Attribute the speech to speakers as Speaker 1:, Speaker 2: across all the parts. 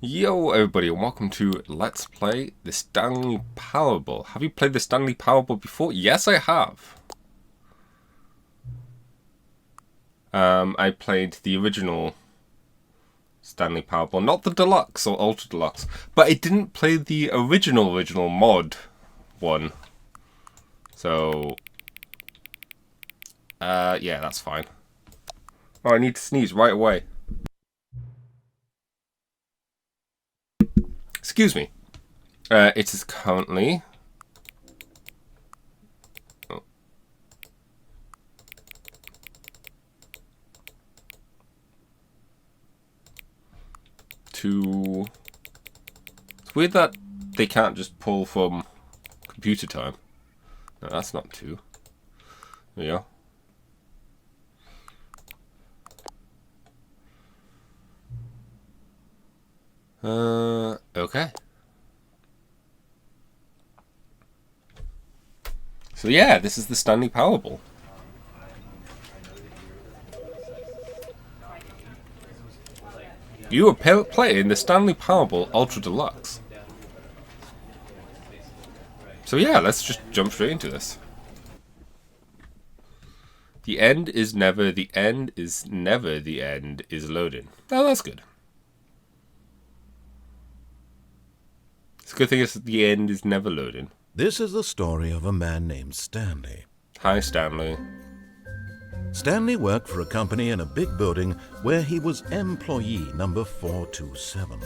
Speaker 1: Yo everybody and welcome to Let's Play the Stanley Parable. Have you played the Stanley Parable before? Yes, I have. I played the original Stanley Parable, not the Deluxe or Ultra Deluxe, but I didn't play the original mod one. So, yeah, that's fine. Oh, I need to sneeze right away. Excuse me. It is currently... Oh. It's weird that they can't just pull from computer time. No, that's not 2. There you go. Okay. So yeah, this is the Stanley Parable. You are playing the Stanley Parable Ultra Deluxe. So yeah, let's just jump straight into this. The end is never the end is never the end is loading. Oh, that's good. It's a good thing is that the end is never loading.
Speaker 2: This is the story of a man named Stanley.
Speaker 1: Hi, Stanley.
Speaker 2: Stanley worked for a company in a big building where he was employee number 427.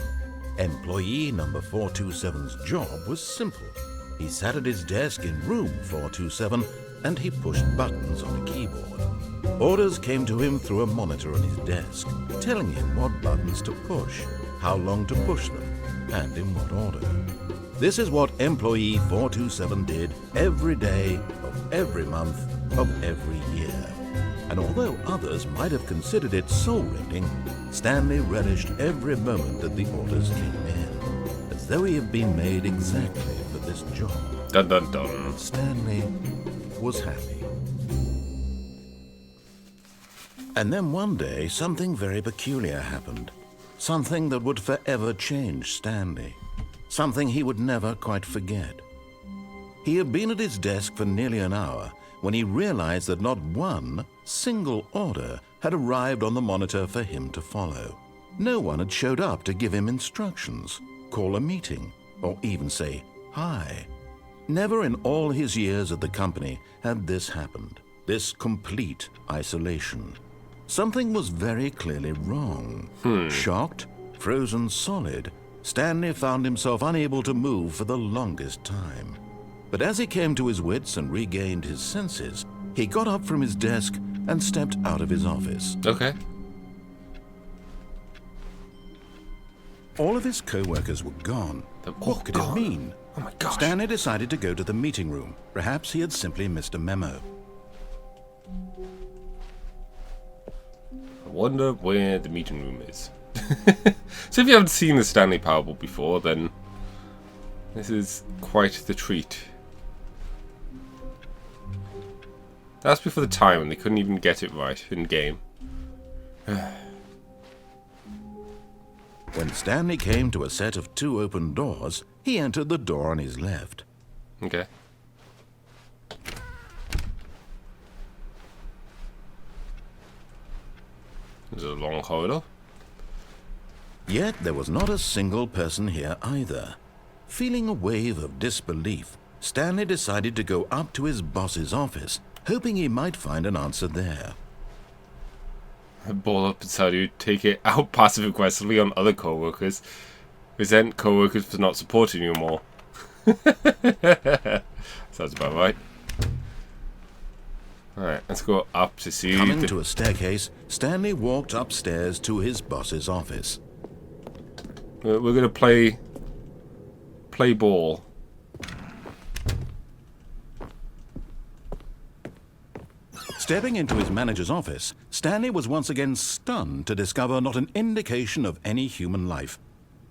Speaker 2: Employee number 427's job was simple. He sat at his desk in room 427 and he pushed buttons on a keyboard. Orders came to him through a monitor on his desk, telling him what buttons to push, how long to push them, and in what order. This is what employee 427 did every day of every month of every year. And although others might have considered it soul-rending, Stanley relished every moment that the orders came in, as though he had been made exactly for this job.
Speaker 1: Dun dun dun.
Speaker 2: Stanley was happy. And then one day, something very peculiar happened. Something that would forever change Stanley. Something he would never quite forget. He had been at his desk for nearly an hour when he realized that not one single order had arrived on the monitor for him to follow. No one had showed up to give him instructions, call a meeting, or even say hi. Never in all his years at the company had this happened, this complete isolation. Something was very clearly wrong. Shocked, frozen solid, Stanley found himself unable to move for the longest time. But as he came to his wits and regained his senses, he got up from his desk and stepped out of his office.
Speaker 1: Okay.
Speaker 2: All of his co-workers were gone. What could it mean?
Speaker 1: Oh my gosh.
Speaker 2: Stanley decided to go to the meeting room. Perhaps he had simply missed a memo.
Speaker 1: I wonder where the meeting room is. So if you haven't seen the Stanley Parable before, then this is quite the treat. That's before the time when they couldn't even get it right in game.
Speaker 2: When Stanley came to a set of 2 open doors, he entered the door on his left.
Speaker 1: Okay. There's a long corridor.
Speaker 2: Yet there was not a single person here either. Feeling a wave of disbelief, Stanley decided to go up to his boss's office, hoping he might find an answer there.
Speaker 1: Ball up inside you, take it out passive-aggressively on other co-workers. Resent co-workers for not supporting you more. Sounds about right. Alright, let's go up to see...
Speaker 2: Coming to a staircase, Stanley walked upstairs to his boss's office.
Speaker 1: We're gonna play ball.
Speaker 2: Stepping into his manager's office, Stanley was once again stunned to discover not an indication of any human life.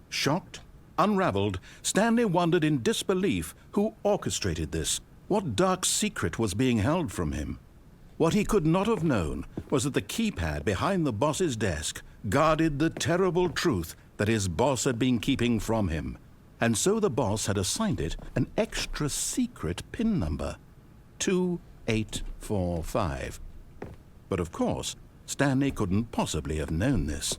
Speaker 2: Shocked, unraveled, Stanley wondered in disbelief who orchestrated this. What dark secret was being held from him? What he could not have known was that the keypad behind the boss's desk guarded the terrible truth that his boss had been keeping from him, and so the boss had assigned it an extra secret PIN number, 2845. But of course, Stanley couldn't possibly have known this.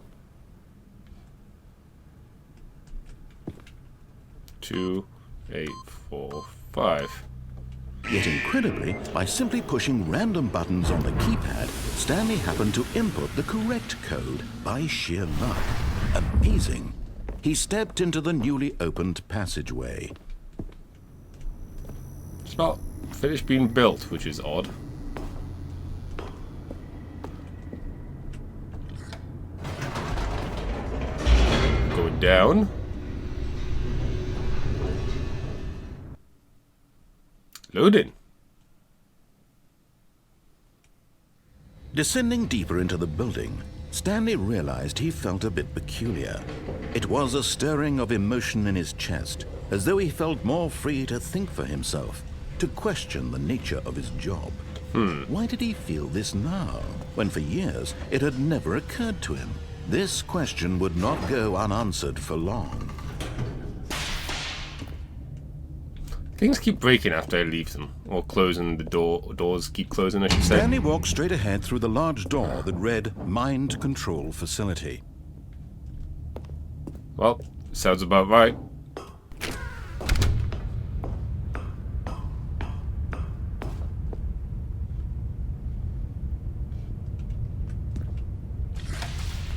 Speaker 1: 2845.
Speaker 2: Yet incredibly, by simply pushing random buttons on the keypad, Stanley happened to input the correct code by sheer luck. Amazing. He stepped into the newly opened passageway.
Speaker 1: It's not finished being built, which is odd. Going down. Loading.
Speaker 2: Descending deeper into the building, Stanley realized he felt a bit peculiar. It was a stirring of emotion in his chest, as though he felt more free to think for himself, to question the nature of his job. Why did he feel this now, when for years it had never occurred to him? This question would not go unanswered for long.
Speaker 1: Things keep breaking after I leave them, or closing the doors keep closing, I should say.
Speaker 2: Stanley walked straight ahead through the large door that read Mind Control Facility.
Speaker 1: Well, sounds about right.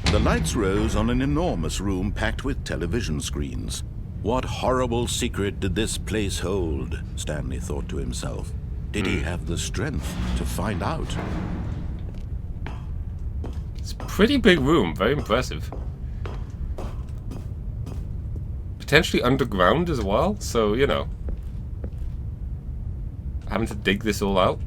Speaker 2: The lights rose on an enormous room packed with television screens. What horrible secret did this place hold? Stanley thought to himself. Did he have the strength to find out?
Speaker 1: It's a pretty big room, very impressive. Potentially underground as well, so, you know. Having to dig this all out.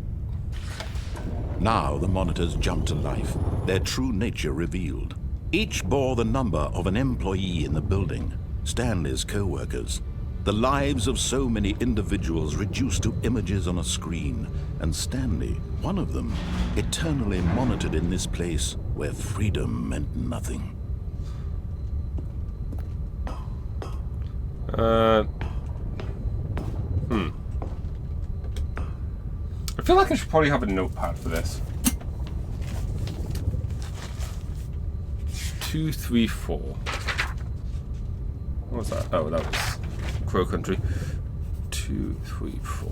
Speaker 2: Now the monitors jumped to life, their true nature revealed. Each bore the number of an employee in the building, Stanley's co-workers. The lives of so many individuals reduced to images on a screen, and Stanley, one of them, eternally monitored in this place where freedom meant nothing.
Speaker 1: I feel like I should probably have a notepad for this. 234. What was that? Oh, that was Crow Country. 234.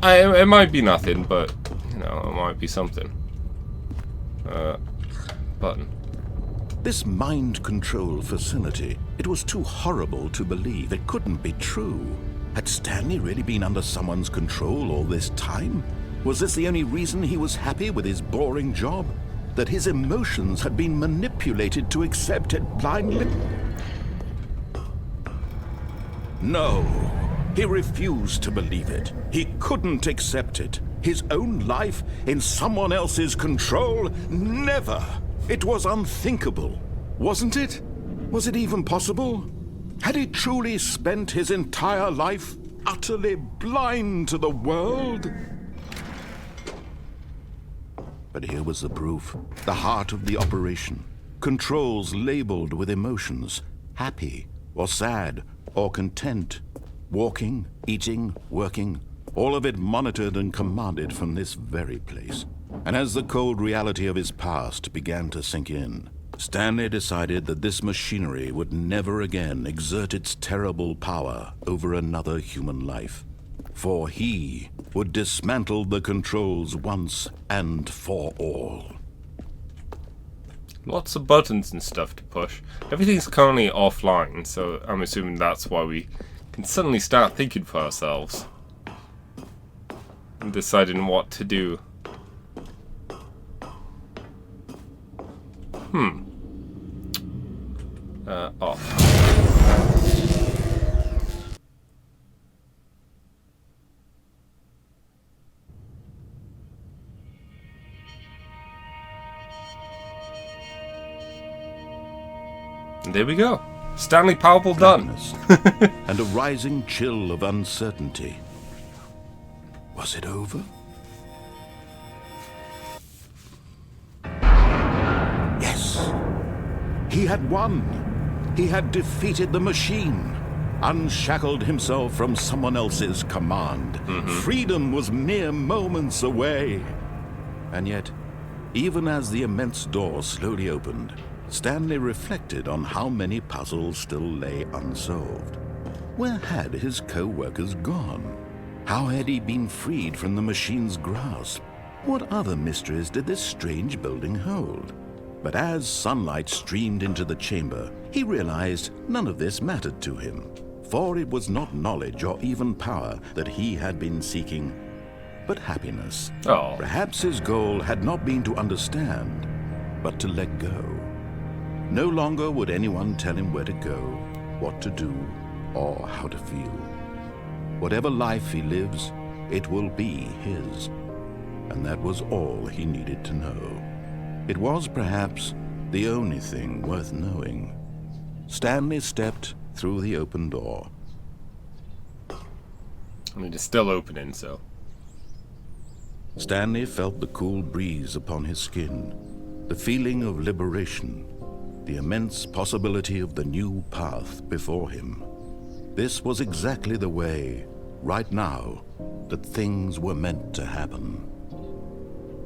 Speaker 1: It might be nothing, but you know, it might be something. Button.
Speaker 2: This mind control facility, it was too horrible to believe. It couldn't be true. Had Stanley really been under someone's control all this time? Was this the only reason he was happy with his boring job? That his emotions had been manipulated to accept it blindly? No, he refused to believe it. He couldn't accept it. His own life in someone else's control? Never! It was unthinkable, wasn't it? Was it even possible? Had he truly spent his entire life utterly blind to the world? But here was the proof, the heart of the operation. Controls labeled with emotions, happy or sad or content. Walking, eating, working, all of it monitored and commanded from this very place. And as the cold reality of his past began to sink in, Stanley decided that this machinery would never again exert its terrible power over another human life. For he would dismantle the controls once and for all.
Speaker 1: Lots of buttons and stuff to push. Everything's currently offline, so I'm assuming that's why we can suddenly start thinking for ourselves. And deciding what to do. Off. And there we go. Stanley Parable done.
Speaker 2: And a rising chill of uncertainty. Was it over? Yes. He had won. He had defeated the machine, unshackled himself from someone else's command. Freedom was mere moments away. And yet, even as the immense door slowly opened, Stanley reflected on how many puzzles still lay unsolved. Where had his co-workers gone? How had he been freed from the machine's grasp? What other mysteries did this strange building hold? But as sunlight streamed into the chamber, he realized none of this mattered to him, for it was not knowledge or even power that he had been seeking, but happiness.
Speaker 1: Oh.
Speaker 2: Perhaps his goal had not been to understand, but to let go. No longer would anyone tell him where to go, what to do, or how to feel. Whatever life he lives, it will be his. And that was all he needed to know. It was perhaps the only thing worth knowing. Stanley stepped through the open door.
Speaker 1: I mean, it's still opening, so.
Speaker 2: Stanley felt the cool breeze upon his skin, the feeling of liberation, the immense possibility of the new path before him. This was exactly the way, right now, that things were meant to happen.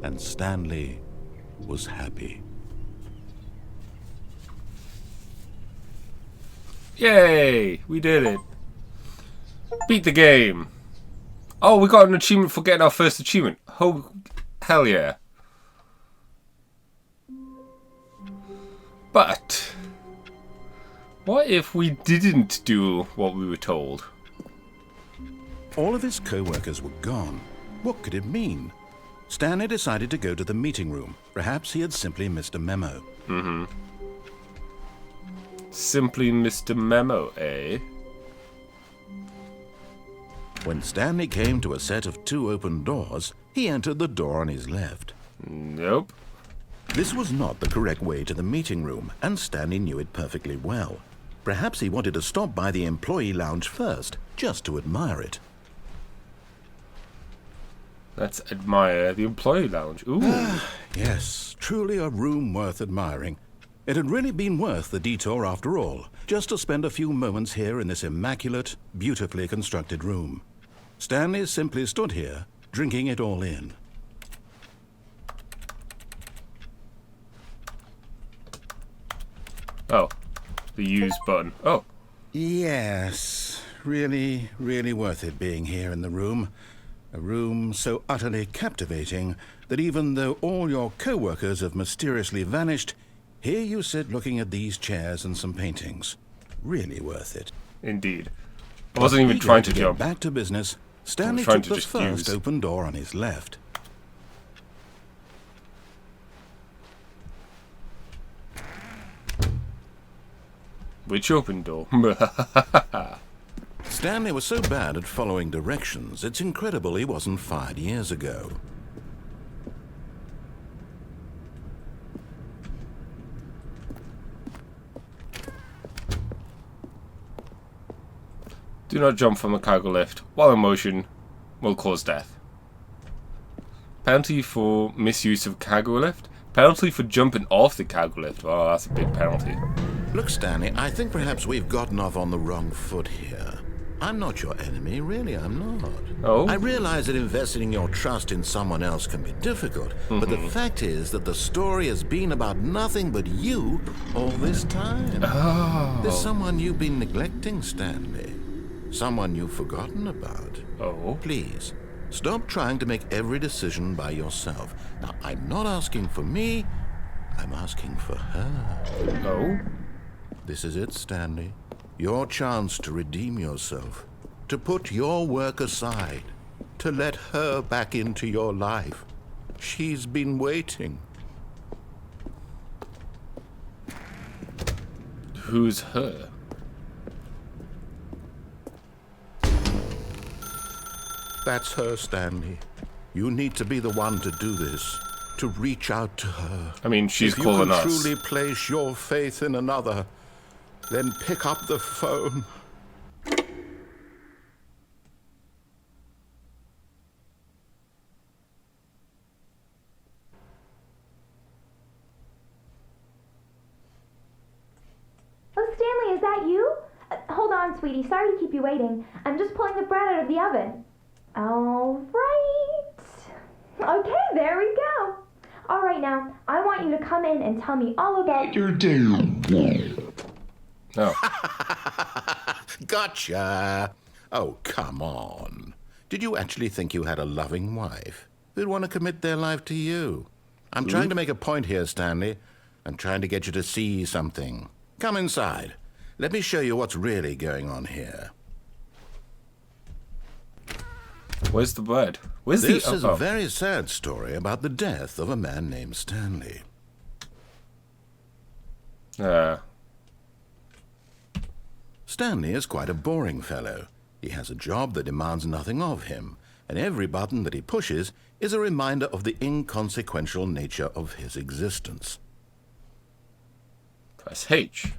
Speaker 2: And Stanley was happy.
Speaker 1: Yay! We did it. Beat the game. Oh, we got an achievement for getting our first achievement. Oh, hell yeah. But what if we didn't do what we were told?
Speaker 2: All of his co-workers were gone. What could it mean? Stanley decided to go to the meeting room. Perhaps he had simply missed a memo.
Speaker 1: Simply missed a memo, eh?
Speaker 2: When Stanley came to a set of 2 open doors, he entered the door on his left.
Speaker 1: Nope.
Speaker 2: This was not the correct way to the meeting room, and Stanley knew it perfectly well. Perhaps he wanted to stop by the employee lounge first, just to admire it.
Speaker 1: Let's admire the employee lounge. Ooh.
Speaker 2: Yes, truly a room worth admiring. It had really been worth the detour after all, just to spend a few moments here in this immaculate, beautifully constructed room. Stanley simply stood here, drinking it all in.
Speaker 1: Oh, the use button. Oh,
Speaker 2: Yes, really, really worth it being here in the room. A room so utterly captivating that even though all your co-workers have mysteriously vanished, here you sit looking at these chairs and some paintings. Really worth it.
Speaker 1: indeed. I wasn't even trying to
Speaker 2: get
Speaker 1: jump.
Speaker 2: back to business, Stanley
Speaker 1: trying
Speaker 2: took
Speaker 1: to
Speaker 2: the
Speaker 1: just
Speaker 2: first
Speaker 1: use.
Speaker 2: open door on his left.
Speaker 1: Which open door?
Speaker 2: Stanley was so bad at following directions, it's incredible he wasn't fired years ago.
Speaker 1: Do not jump from a cargo lift while in motion will cause death. Penalty for misuse of cargo lift. Penalty for jumping off the cargo lift. Oh, that's a big penalty.
Speaker 2: Look, Stanley, I think perhaps we've gotten off on the wrong foot here. I'm not your enemy, really, I'm not.
Speaker 1: Oh?
Speaker 2: I realize that investing your trust in someone else can be difficult, but the fact is that the story has been about nothing but you all this time.
Speaker 1: Oh.
Speaker 2: There's someone you've been neglecting, Stanley. Someone you've forgotten about.
Speaker 1: Oh.
Speaker 2: Please, stop trying to make every decision by yourself. Now, I'm not asking for me, I'm asking for her.
Speaker 1: Oh?
Speaker 2: This is it, Stanley. Your chance to redeem yourself, to put your work aside, to let her back into your life. She's been waiting.
Speaker 1: Who's her?
Speaker 2: That's her, Stanley. You need to be the one to do this, to reach out to her.
Speaker 1: I mean, she's
Speaker 2: if
Speaker 1: calling
Speaker 2: you
Speaker 1: us.
Speaker 2: can truly place your faith in another, then pick up the phone.
Speaker 3: sweetie. Sorry to keep you waiting. I'm just pulling the bread out of the oven. All right. Okay, there we go. All right, now, I want you to come in and tell me all about your day.
Speaker 1: No.
Speaker 2: Gotcha! Oh, come on. Did you actually think you had a loving wife who'd want to commit their life to you? I'm trying to make a point here, Stanley. I'm trying to get you to see something. Come inside. Let me show you what's really going on here.
Speaker 1: Where's the bird? Where's
Speaker 2: This
Speaker 1: the...
Speaker 2: is a very sad story about the death of a man named Stanley. Stanley is quite a boring fellow. He has a job that demands nothing of him, and every button that he pushes is a reminder of the inconsequential nature of his existence.
Speaker 1: Press H.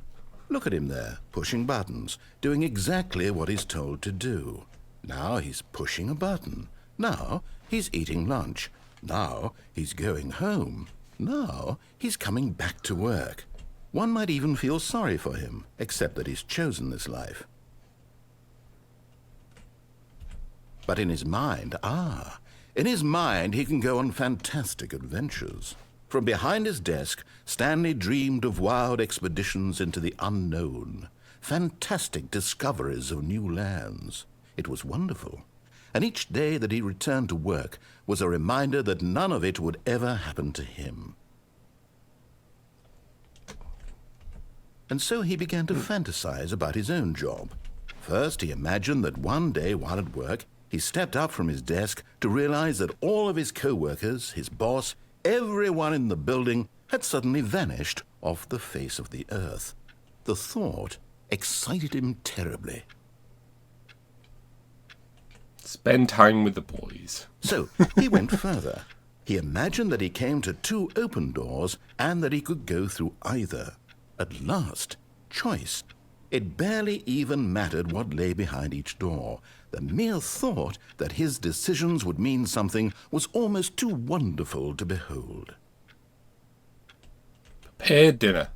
Speaker 2: Look at him there, pushing buttons, doing exactly what he's told to do. Now he's pushing a button. Now he's eating lunch. Now he's going home. Now he's coming back to work. One might even feel sorry for him, except that he's chosen this life. But in his mind, he can go on fantastic adventures. From behind his desk, Stanley dreamed of wild expeditions into the unknown, fantastic discoveries of new lands. It was wonderful, and each day that he returned to work was a reminder that none of it would ever happen to him. And so he began to fantasize about his own job. First, he imagined that one day while at work, he stepped up from his desk to realize that all of his co-workers, his boss, everyone in the building had suddenly vanished off the face of the earth. The thought excited him terribly.
Speaker 1: Spend time with the boys.
Speaker 2: So he went further. He imagined that he came to 2 open doors and that he could go through either. At last, choice. It barely even mattered what lay behind each door. The mere thought that his decisions would mean something was almost too wonderful to behold.
Speaker 1: Prepare dinner.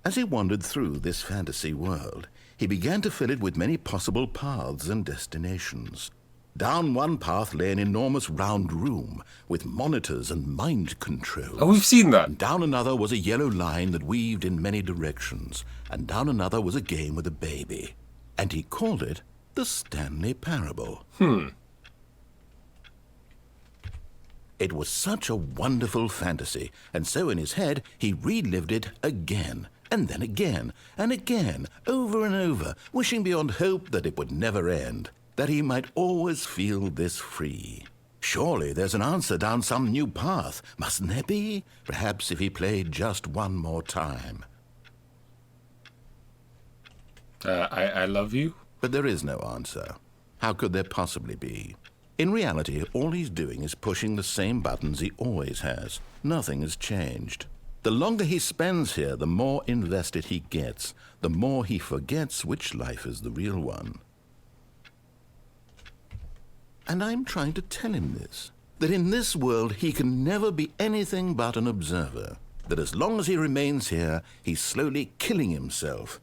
Speaker 2: As he wandered through this fantasy world, he began to fill it with many possible paths and destinations. Down one path lay an enormous round room with monitors and mind control.
Speaker 1: Oh, we've seen that.
Speaker 2: And down another was a yellow line that weaved in many directions. And down another was a game with a baby. And he called it the Stanley Parable. It was such a wonderful fantasy, and so in his head he relived it again, and then again, and again, over and over, wishing beyond hope that it would never end, that he might always feel this free. Surely there's an answer down some new path, mustn't there be? Perhaps if he played just one more time.
Speaker 1: I love you.
Speaker 2: But there is no answer. How could there possibly be? In reality, all he's doing is pushing the same buttons he always has. Nothing has changed. The longer he spends here, the more invested he gets, the more he forgets which life is the real one. And I'm trying to tell him this, that in this world he can never be anything but an observer, that as long as he remains here, he's slowly killing himself.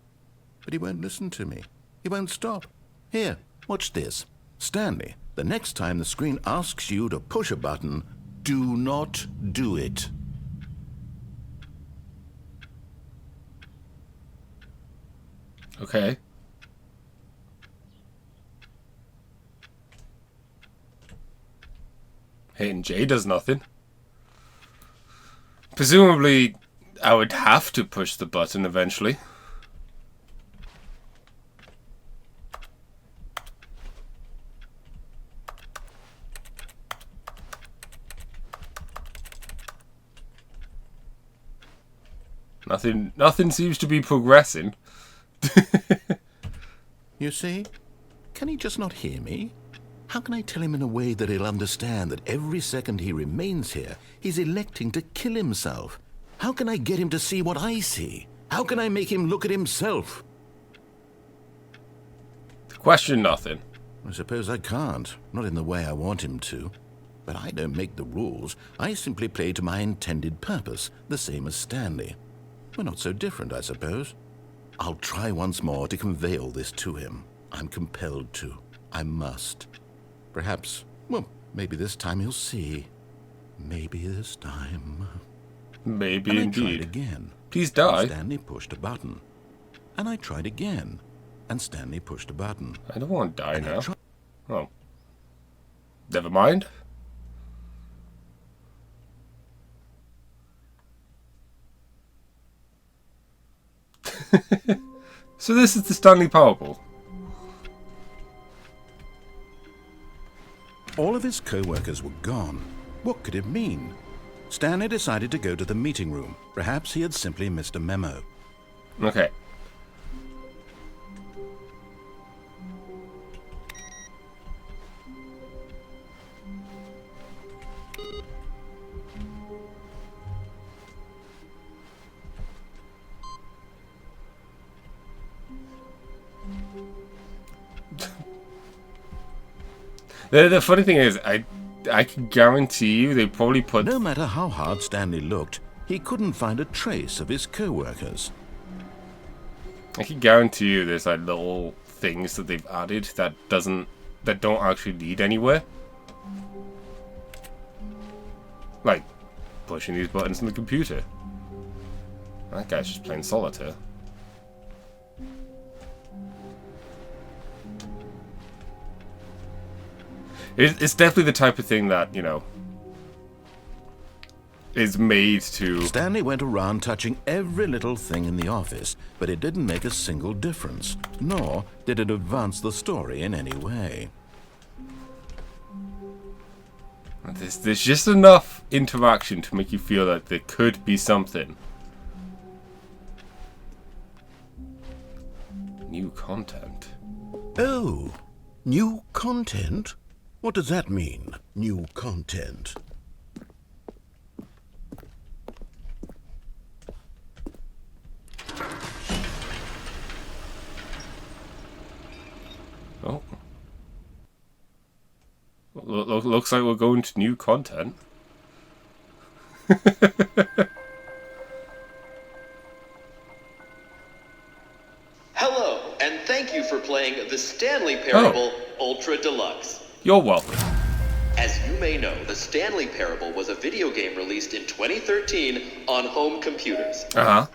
Speaker 2: But he won't listen to me. He won't stop. Here, watch this. Stanley, the next time the screen asks you to push a button, do not do it.
Speaker 1: Okay. Hitting J does nothing. Presumably, I would have to push the button eventually. Nothing seems to be progressing.
Speaker 2: You see? Can he just not hear me? How can I tell him in a way that he'll understand that every second he remains here, he's electing to kill himself? How can I get him to see what I see? How can I make him look at himself?
Speaker 1: Question nothing.
Speaker 2: I suppose I can't, not in the way I want him to. But I don't make the rules. I simply play to my intended purpose, the same as Stanley. We're not so different, I suppose. I'll try once more to convey all this to him. I'm compelled to. I must. Perhaps, well, maybe this time he'll see. Maybe this time.
Speaker 1: Maybe
Speaker 2: And
Speaker 1: indeed.
Speaker 2: I tried again.
Speaker 1: Please die.
Speaker 2: And Stanley pushed a button. And I tried again. And Stanley pushed a button.
Speaker 1: I don't want to die
Speaker 2: And I
Speaker 1: now.
Speaker 2: tried-
Speaker 1: Oh. Never mind. So this is the Stanley Parable.
Speaker 2: All of his co-workers were gone. What could it mean? Stanley decided to go to the meeting room. Perhaps he had simply missed a memo.
Speaker 1: Okay. The funny thing is, I can guarantee you they probably put...
Speaker 2: No matter how hard Stanley looked, he couldn't find a trace of his co-workers.
Speaker 1: I can guarantee you there's like little things that they've added that don't actually lead anywhere. Like pushing these buttons in the computer. That guy's just playing solitaire. It's definitely the type of thing that, you know, is made to...
Speaker 2: Stanley went around touching every little thing in the office, but it didn't make a single difference, nor did it advance the story in any way.
Speaker 1: There's just enough interaction to make you feel like there could be something. New content.
Speaker 2: Oh, new content? What does that mean, new content?
Speaker 1: Oh. Looks like we're going to new content.
Speaker 4: Hello, and thank you for playing the Stanley Parable Ultra Deluxe.
Speaker 1: You're welcome.
Speaker 4: As you may know, the Stanley Parable was a video game released in 2013 on home computers.
Speaker 1: Uh-huh.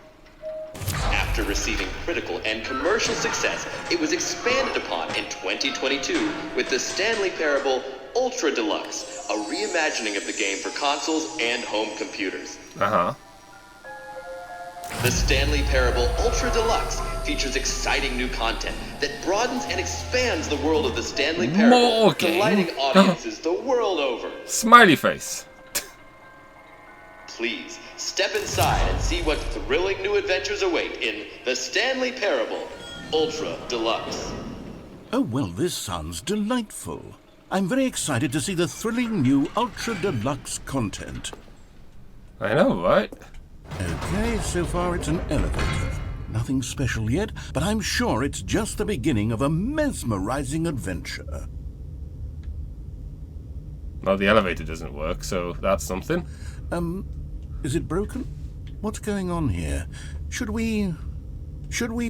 Speaker 4: After receiving critical and commercial success, it was expanded upon in 2022 with the Stanley Parable Ultra Deluxe, a reimagining of the game for consoles and home computers.
Speaker 1: Uh-huh.
Speaker 4: The Stanley Parable Ultra Deluxe features exciting new content that broadens and expands the world of the Stanley Parable,
Speaker 1: More game?
Speaker 4: delighting audiences the world over.
Speaker 1: Smiley face.
Speaker 4: Please, step inside and see what thrilling new adventures await in the Stanley Parable Ultra Deluxe.
Speaker 2: Oh, well, this sounds delightful. I'm very excited to see the thrilling new Ultra Deluxe content.
Speaker 1: I know, right?
Speaker 2: Okay, so far it's an elevator. Nothing special yet, but I'm sure it's just the beginning of a mesmerizing adventure.
Speaker 1: Well, the elevator doesn't work, so that's something.
Speaker 2: Is it broken? What's going on here? Should we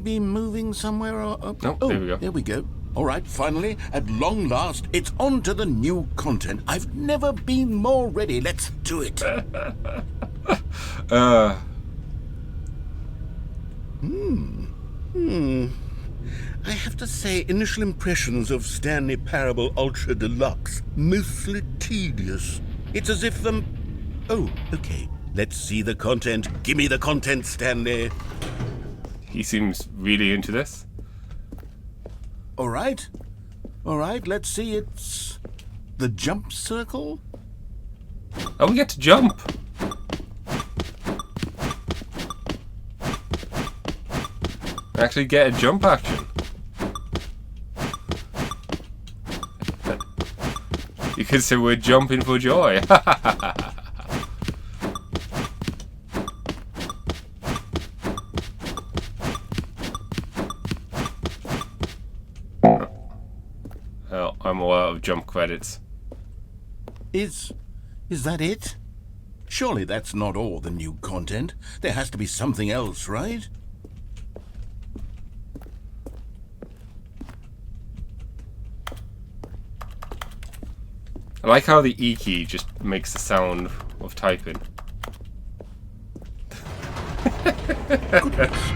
Speaker 2: be moving somewhere or...
Speaker 1: Oh, there we go.
Speaker 2: There we go. All right, finally, at long last, it's on to the new content. I've never been more ready. Let's do it. I have to say, initial impressions of Stanley Parable Ultra Deluxe, mostly tedious. It's as if Oh, okay. Let's see the content. Give me the content, Stanley.
Speaker 1: He seems really into this.
Speaker 2: All right, let's see. It's the jump circle.
Speaker 1: Oh, we get to jump. Actually get a jump action. You could say we're jumping for joy. Oh, I'm all out of jump credits.
Speaker 2: Is that it? Surely that's not all the new content. There has to be something else, right?
Speaker 1: I like how the E key just makes the sound of typing.
Speaker 2: Goodness.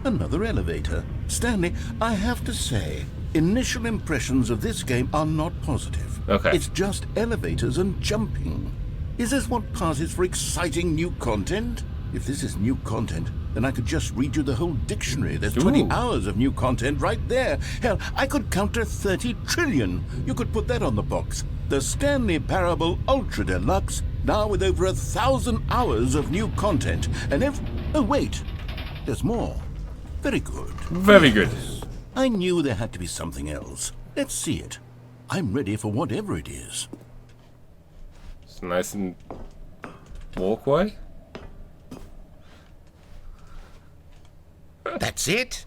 Speaker 2: Another elevator. Stanley, I have to say, initial impressions of this game are not positive.
Speaker 1: Okay.
Speaker 2: It's just elevators and jumping. Is this what passes for exciting new content? If this is new content, then I could just read you the whole dictionary. There's 20
Speaker 1: Ooh.
Speaker 2: hours of new content right there. Hell, I could counter 30 trillion. You could put that on the box. The Stanley Parable Ultra Deluxe, now with over 1,000 hours of new content. And oh wait, there's more. Very good.
Speaker 1: Very good.
Speaker 2: I knew there had to be something else. Let's see it. I'm ready for whatever it is.
Speaker 1: It's nice and walkway.
Speaker 2: That's it?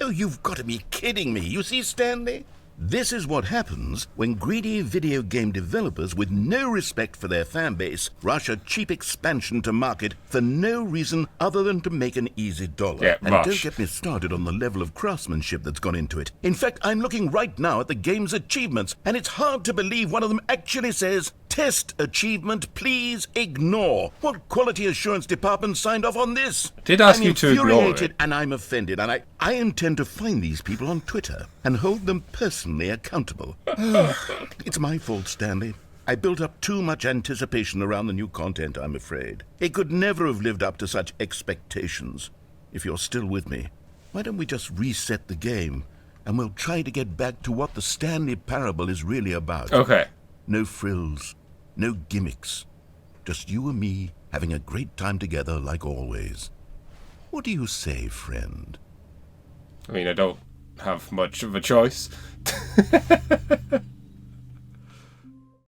Speaker 2: Oh, you've got to be kidding me. You see, Stanley? This is what happens when greedy video game developers with no respect for their fan base rush a cheap expansion to market for no reason other than to make an easy dollar.
Speaker 1: Yeah,
Speaker 2: and
Speaker 1: rush.
Speaker 2: don't get me started on the level of craftsmanship that's gone into it. In fact, I'm looking right now at the game's achievements, and it's hard to believe one of them actually says, "Test achievement, please ignore." What quality assurance department signed off on this?
Speaker 1: Did ask
Speaker 2: I'm
Speaker 1: you to ignore
Speaker 2: infuriated
Speaker 1: it.
Speaker 2: and I'm offended, and I intend to find these people on Twitter and hold them personally accountable. It's my fault, Stanley. I built up too much anticipation around the new content, I'm afraid. It could never have lived up to such expectations. If you're still with me, why don't we just reset the game, and we'll try to get back to what the Stanley Parable is really about.
Speaker 1: Okay.
Speaker 2: No frills, no gimmicks. Just you and me having a great time together like always. What do you say, friend?
Speaker 1: I mean, I don't have much of a choice.